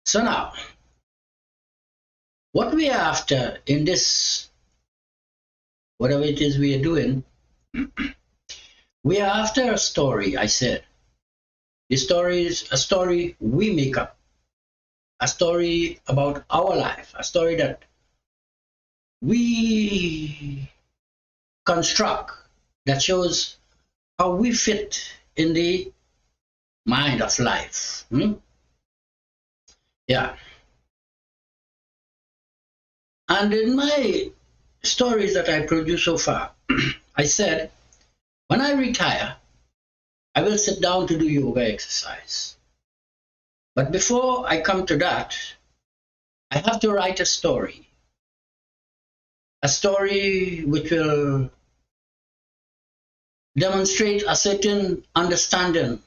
So now, what we are after in this, whatever it is we are doing, we are after a story, I said. The story is a story we make up, a story about our life, a story that we construct that shows how we fit in the mind of life. Yeah. And in my stories that I produced so far, I said, when I retire, I will sit down to do yoga exercise. But before I come to that, I have to write a story which will demonstrate a certain understanding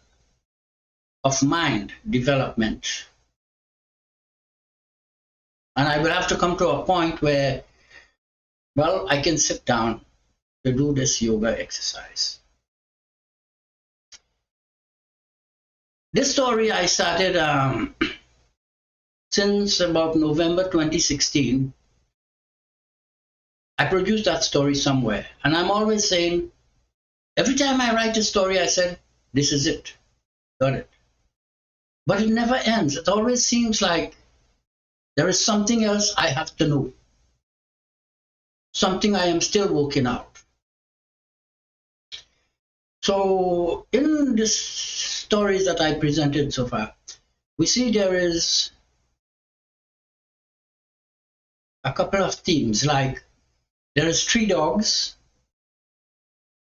of mind development. And I will have to come to a point where, well, I can sit down to do this yoga exercise. This story I started since about November 2016. I produced that story somewhere. And I'm always saying, every time I write a story, I said, this is it. Got it. But it never ends. It always seems like there is something else I have to know. Something I am still working out. So in these stories that I presented so far, we see there is a couple of themes, like there is 3 dogs,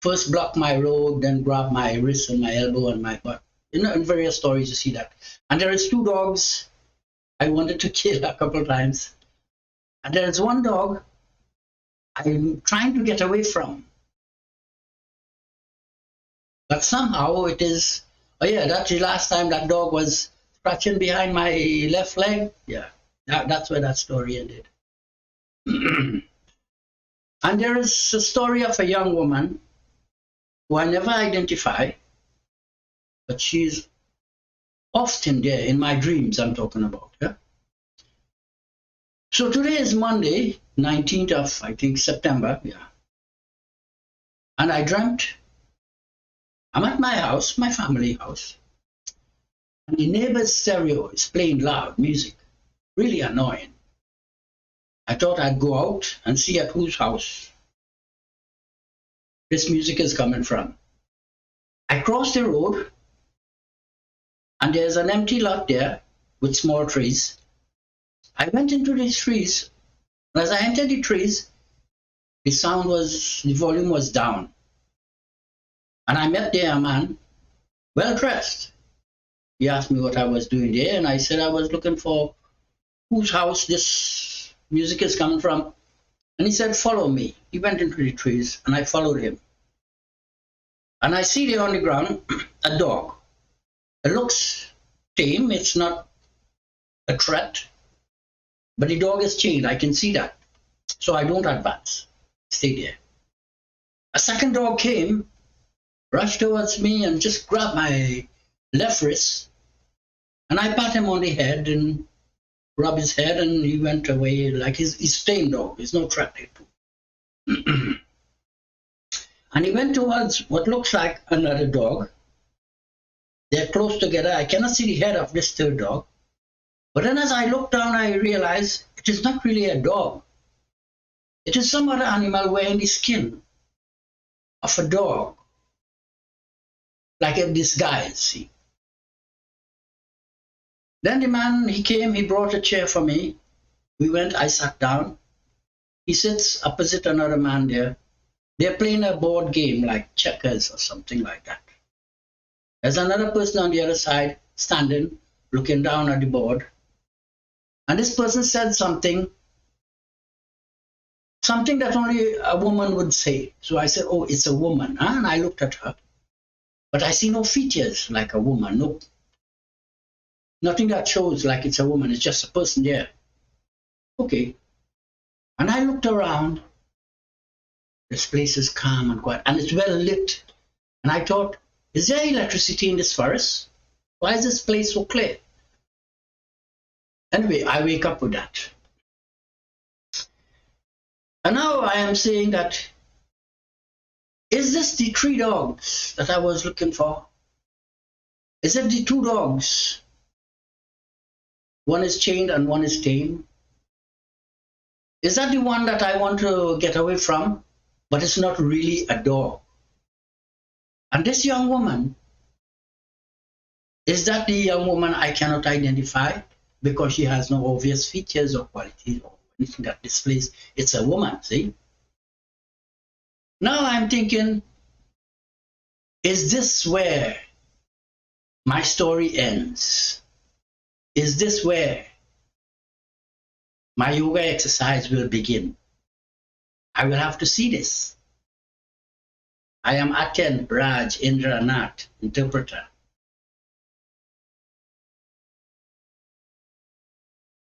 first block my road, then grab my wrist and my elbow and my butt. In various stories you see that. And there is 2 dogs I wanted to kill a couple of times. And there is 1 dog I'm trying to get away from. But somehow it is, oh yeah, that's the last time that dog was scratching behind my left leg. Yeah, that's where that story ended. And there is a story of a young woman who I never identify, but she's often there in my dreams I'm talking about. Yeah. So today is Monday, 19th of, I think, September. Yeah. And I dreamt I'm at my house, my family house, and the neighbor's stereo is playing loud music, really annoying. I thought I'd go out and see at whose house this music is coming from. I crossed the road, and there's an empty lot there with small trees. I went into these trees, and as I entered the trees, the volume was down. And I met there a man, well dressed. He asked me what I was doing there, and I said I was looking for whose house this music is coming from. And he said, follow me. He went into the trees, and I followed him. And I see there on the ground a dog. It looks tame, it's not a threat, but the dog is chained, I can see that. So I don't advance, stay there. A second dog came, rushed towards me and just grabbed my left wrist, and I pat him on the head and rub his head, and he went away like he's tame dog. He's no threat. And he went towards what looks like another dog. They're close together. I cannot see the head of this third dog. But then as I look down, I realize it is not really a dog. It is some other animal wearing the skin of a dog, like a disguise, see. Then the man, he came, he brought a chair for me. We went, I sat down. He sits opposite another man there. They're playing a board game like checkers or something like that. There's another person on the other side standing, looking down at the board. And this person said something that only a woman would say. So I said, oh, it's a woman. Huh? And I looked at her. But I see no features like a woman. No, nothing that shows like it's a woman. It's just a person there. Okay. And I looked around. This place is calm and quiet. And it's well lit. And I thought, is there electricity in this forest? Why is this place so clear? Anyway, I wake up with that. And now I am saying that, is this the three dogs that I was looking for? Is it the two dogs? One is chained and one is tame. Is that the one that I want to get away from? But it's not really a dog. And this young woman, is that the young woman I cannot identify because she has no obvious features or qualities or anything that displays it's a woman, see? Now I'm thinking, is this where my story ends? Is this where my yoga exercise will begin? I will have to see this. I am Aten Raj Indra Nath, interpreter.